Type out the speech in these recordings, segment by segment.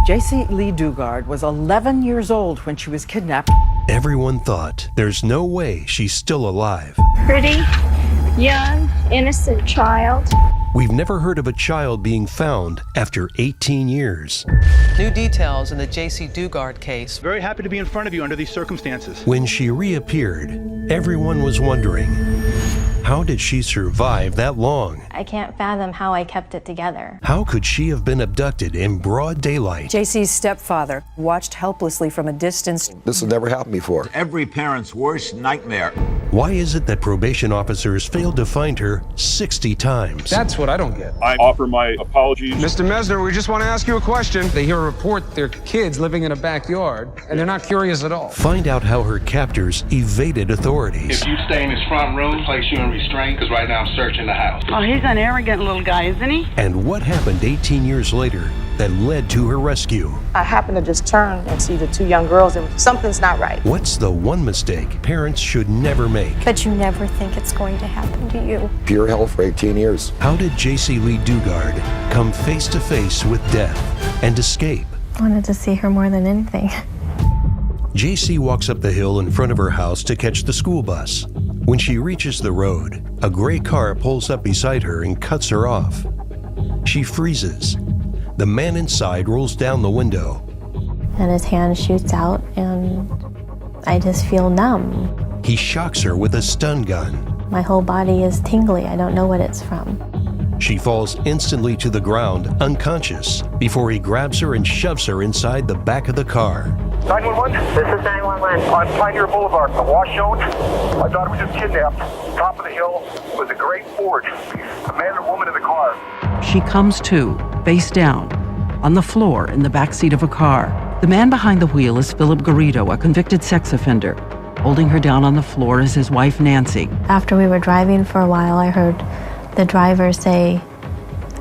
Jaycee Lee Dugard was 11 years old when she was kidnapped. Everyone thought there's no way she's still alive. Pretty, young, innocent child. We've never heard of a child being found after 18 years. New details in the Jaycee Dugard case. Very happy to be in front of you under these circumstances. When she reappeared, everyone was wondering, how did she survive that long? I can't fathom how I kept it together. How could she have been abducted in broad daylight? Jaycee's stepfather watched helplessly from a distance. This has never happened before. Every parent's worst nightmare. Why is it that probation officers failed to find her 60 times? That's what I don't get. I offer my apologies. Mr. Mesner, we just want to ask you a question. They hear a report their kids living in a backyard, and they're not curious at all. Find out how her captors evaded authorities. If you stay in this front room, place you in restraint, because right now I'm searching the house. Oh, he's an arrogant little guy, isn't he? And what happened 18 years later that led to her rescue? I happened to just turn and see the two young girls, and something's not right. What's the one mistake parents should never make? But you never think it's going to happen to you. Pure hell for 18 years. How did Jaycee Lee Dugard come face to face with death and escape? I wanted to see her more than anything. Jaycee walks up the hill in front of her house to catch the school bus. When she reaches the road, a gray car pulls up beside her and cuts her off. She freezes. The man inside rolls down the window. And his hand shoots out, and I just feel numb. He shocks her with a stun gun. My whole body is tingly. I don't know what it's from. She falls instantly to the ground, unconscious, before he grabs her and shoves her inside the back of the car. 911? This is 911. On Pioneer Boulevard, the wash zone. My daughter was just kidnapped. Top of the hill was a gray Ford. A man and woman in the car. She comes to, face down, on the floor in the backseat of a car. The man behind the wheel is Philip Garrido, a convicted sex offender. Holding her down on the floor is his wife, Nancy. After we were driving for a while, I heard the driver say,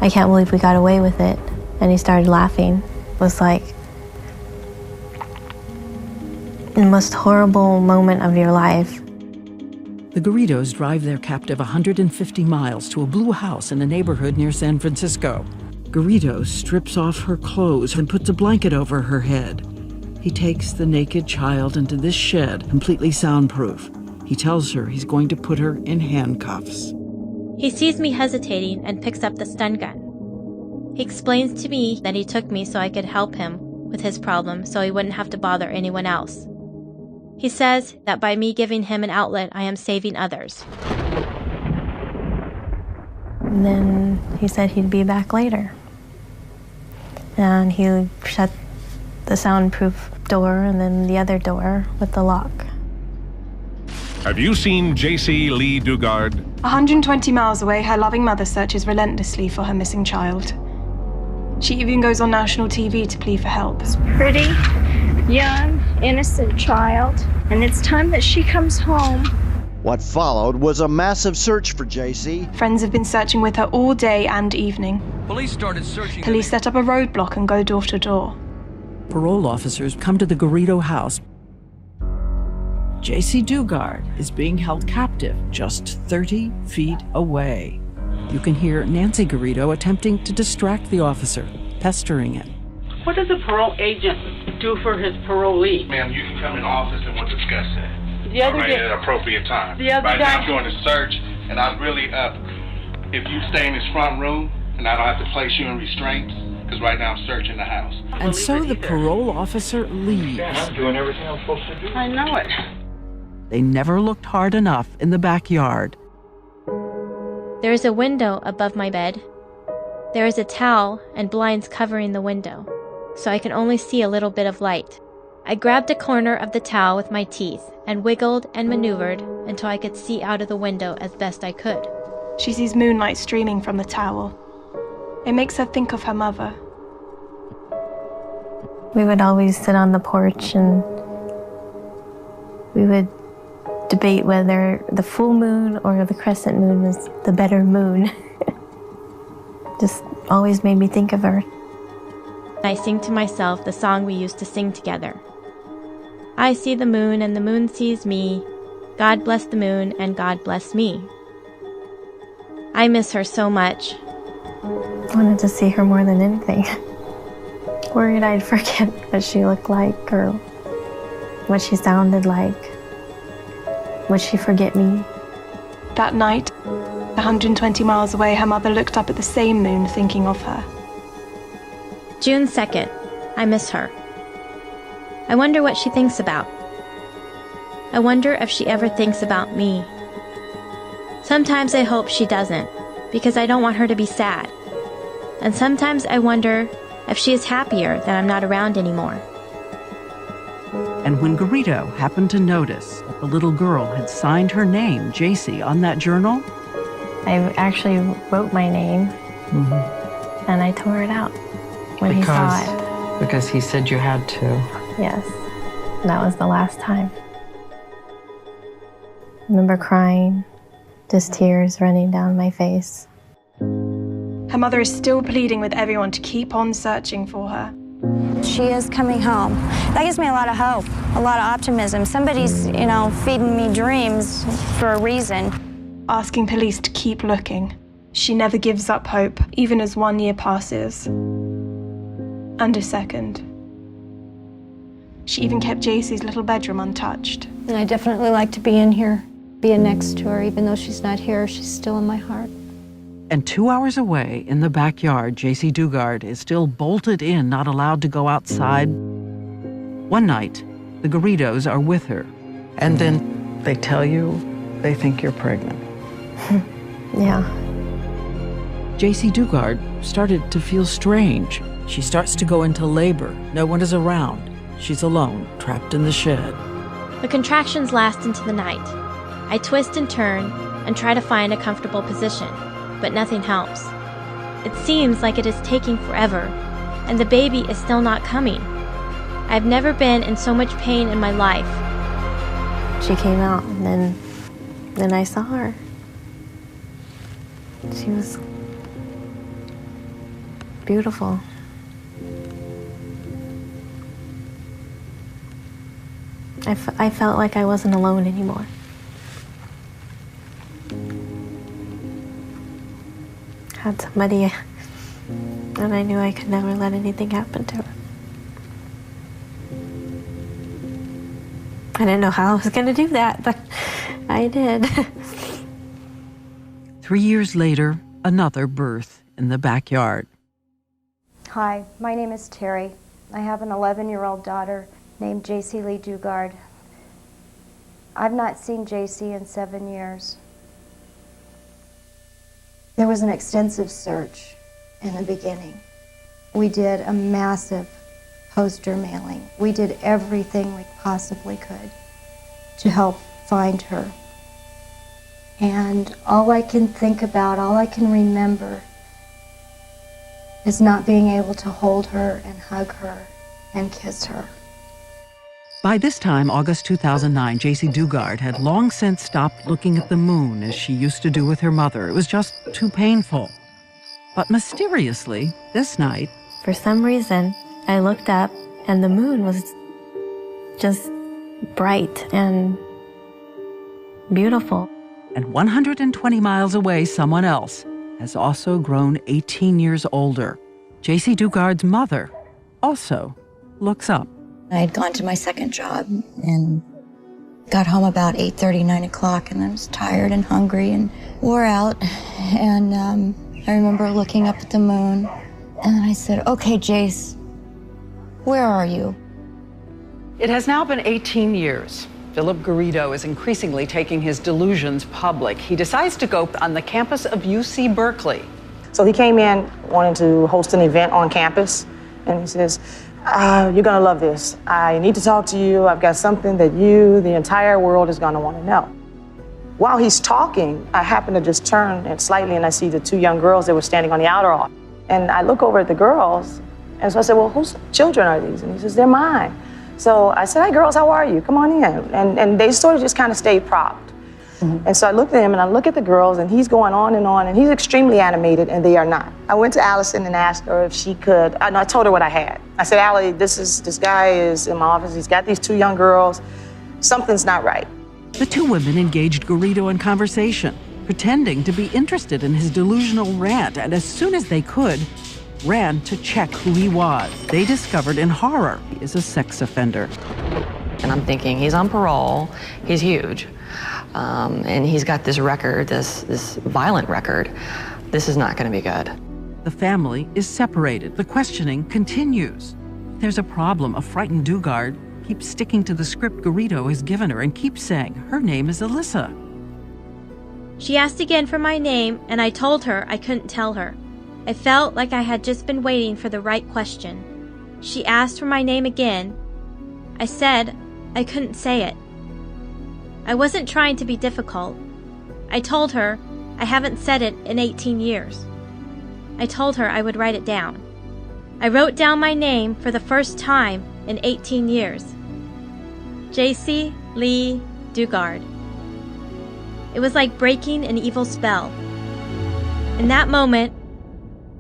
"I can't believe we got away with it." And he started laughing. It was like the most horrible moment of your life. The Garridos drive their captive 150 miles to a blue house in a neighborhood near San Francisco. Garrido strips off her clothes and puts a blanket over her head. He takes the naked child into this shed, completely soundproof. He tells her he's going to put her in handcuffs. He sees me hesitating and picks up the stun gun. He explains to me that he took me so I could help him with his problem so he wouldn't have to bother anyone else. He says that by me giving him an outlet, I am saving others. And then he said he'd be back later. And he shut the soundproof door and then the other door with the lock. Have you seen Jaycee Lee Dugard? 120 miles away, her loving mother searches relentlessly for her missing child. She even goes on national TV to plead for help. Pretty, young, innocent child. And it's time that she comes home. What followed was a massive search for Jaycee. Friends have been searching with her all day and evening. Police started searching. Police set up a roadblock and go door to door. Parole officers come to the Garrido house. Jaycee Dugard is being held captive just 30 feet away. You can hear Nancy Garrido attempting to distract the officer, pestering him. What does a parole agent do for his parolee? Ma'am, you can come in the office and we'll discuss that. The other at an appropriate time. Right now I'm doing a search, and I'm really if you stay in this front room, and I don't have to place you in restraints, because right now I'm searching the house. And so the parole officer leaves. I'm doing everything I'm supposed to do. I know it. They never looked hard enough in the backyard. There is a window above my bed. There is a towel and blinds covering the window, so I can only see a little bit of light. I grabbed a corner of the towel with my teeth and wiggled and maneuvered until I could see out of the window as best I could. She sees moonlight streaming from the towel. It makes her think of her mother. We would always sit on the porch and we would debate whether the full moon or the crescent moon was the better moon. Just always made me think of her. I sing to myself the song we used to sing together. I see the moon and the moon sees me. God bless the moon and God bless me. I miss her so much. I wanted to see her more than anything. Worried I'd forget what she looked like or what she sounded like. Would she forget me? That night, 120 miles away, her mother looked up at the same moon thinking of her. June 2nd. I miss her. I wonder what she thinks about. I wonder if she ever thinks about me. Sometimes I hope she doesn't, because I don't want her to be sad. And sometimes I wonder if she is happier that I'm not around anymore. And when Garrido happened to notice that the little girl had signed her name, Jaycee, on that journal, I actually wrote my name, and I tore it out when he saw it. Because he said you had to. Yes, that was the last time. I remember crying, just tears running down my face. Her mother is still pleading with everyone to keep on searching for her. She is coming home. That gives me a lot of hope, a lot of optimism. Somebody's, feeding me dreams for a reason. Asking police to keep looking. She never gives up hope, even as 1 year passes. And a second. She even kept Jaycee's little bedroom untouched. And I definitely like to be in here, being next to her. Even though she's not here, she's still in my heart. And 2 hours away in the backyard, Jaycee Dugard is still bolted in, not allowed to go outside. One night, the Garridos are with her. And then they tell you they think you're pregnant. Yeah. Jaycee Dugard started to feel strange. She starts to go into labor. No one is around. She's alone, trapped in the shed. The contractions last into the night. I twist and turn and try to find a comfortable position, but nothing helps. It seems like it is taking forever, and the baby is still not coming. I've never been in so much pain in my life. She came out, and then I saw her. She was beautiful. I felt like I wasn't alone anymore. Had somebody that I knew I could never let anything happen to her. I didn't know how I was going to do that, but I did. 3 years later, another birth in the backyard. Hi, my name is Terry. I have an 11-year-old daughter named Jaycee Lee Dugard. I've not seen Jaycee in 7 years. There was an extensive search in the beginning. We did a massive poster mailing. We did everything we possibly could to help find her. And all I can think about, all I can remember is not being able to hold her and hug her and kiss her. By this time, August 2009, Jaycee Dugard had long since stopped looking at the moon as she used to do with her mother. It was just too painful. But mysteriously, this night, for some reason, I looked up and the moon was just bright and beautiful. And 120 miles away, someone else has also grown 18 years older. Jaycee Dugard's mother also looks up. I had gone to my second job and got home about 8:30, 9 o'clock, and I was tired and hungry and wore out. And I remember looking up at the moon, and then I said, "Okay, Jace, where are you?" It has now been 18 years. Philip Garrido is increasingly taking his delusions public. He decides to go on the campus of UC Berkeley. So he came in wanting to host an event on campus, and he says, "You're gonna love this. I need to talk to you. I've got something that the entire world is gonna wanna know." While he's talking, I happen to just turn and slightly and I see the two young girls that were standing on the outer aisle. And I look over at the girls, and so I said, "Well, whose children are these?" And he says, "They're mine." So I said, "Hi girls, how are you? Come on in." And they sort of just kind of stayed propped. And so I looked at him and I look at the girls, and he's going on, and he's extremely animated, and they are not. I went to Allison and asked her if she could, and I told her what I had. I said, "Allie, this guy is in my office. He's got these two young girls. Something's not right." The two women engaged Garrido in conversation, pretending to be interested in his delusional rant, and as soon as they could, ran to check who he was. They discovered in horror he is a sex offender. And I'm thinking, he's on parole, he's huge, and he's got this record, this violent record. This is not going to be good. The family is separated. The questioning continues. There's a problem. A frightened Dugard keeps sticking to the script Garrido has given her and keeps saying her name is Alyssa. She asked again for my name, and I told her I couldn't tell her. I felt like I had just been waiting for the right question. She asked for my name again. I said I couldn't say it. I wasn't trying to be difficult. I told her I haven't said it in 18 years. I told her I would write it down. I wrote down my name for the first time in 18 years. Jaycee Lee Dugard. It was like breaking an evil spell. In that moment,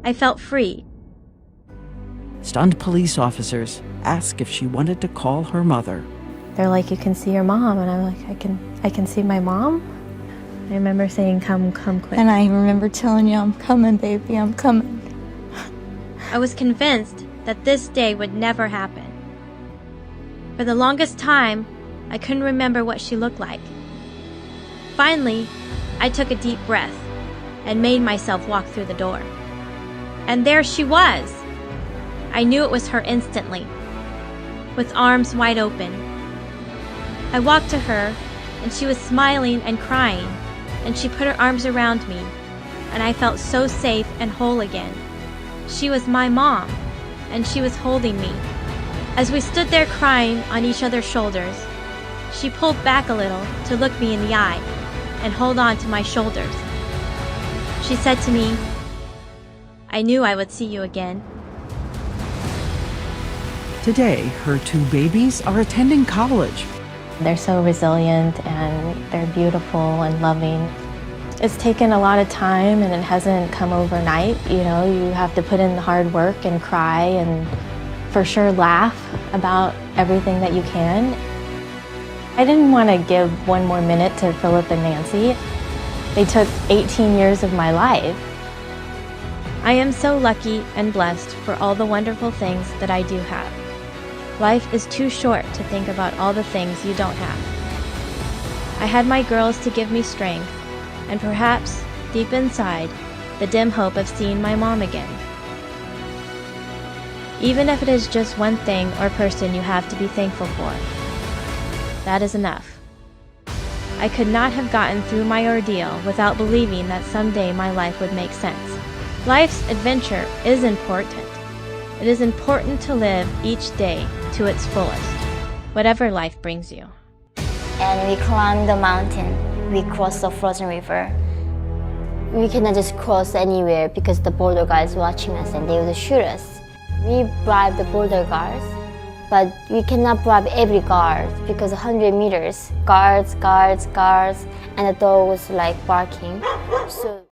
I felt free. Stunned police officers ask if she wanted to call her mother. They're like, you can see your mom, and I'm like, I can see my mom? I remember saying, come quick. And I remember telling you, I'm coming, baby, I'm coming. I was convinced that this day would never happen. For the longest time, I couldn't remember what she looked like. Finally, I took a deep breath and made myself walk through the door. And there she was. I knew it was her instantly, with arms wide open. I walked to her, and she was smiling and crying, and she put her arms around me, and I felt so safe and whole again. She was my mom, and she was holding me. As we stood there crying on each other's shoulders, she pulled back a little to look me in the eye and hold on to my shoulders. She said to me, I knew I would see you again. Today, her two babies are attending college. They're so resilient and they're beautiful and loving. It's taken a lot of time and it hasn't come overnight. You know, you have to put in the hard work and cry and for sure laugh about everything that you can. I didn't want to give one more minute to Philip and Nancy. They took 18 years of my life. I am so lucky and blessed for all the wonderful things that I do have. Life is too short to think about all the things you don't have. I had my girls to give me strength, and perhaps, deep inside, the dim hope of seeing my mom again. Even if it is just one thing or person you have to be thankful for, that is enough. I could not have gotten through my ordeal without believing that someday my life would make sense. Life's adventure is important. It is important to live each day to its fullest, whatever life brings you. And we climbed the mountain. We crossed the frozen river. We cannot just cross anywhere because the border guards watching us and they would shoot us. We bribed the border guards, but we cannot bribe every guard because 100 meters, guards, and the dog was like barking. So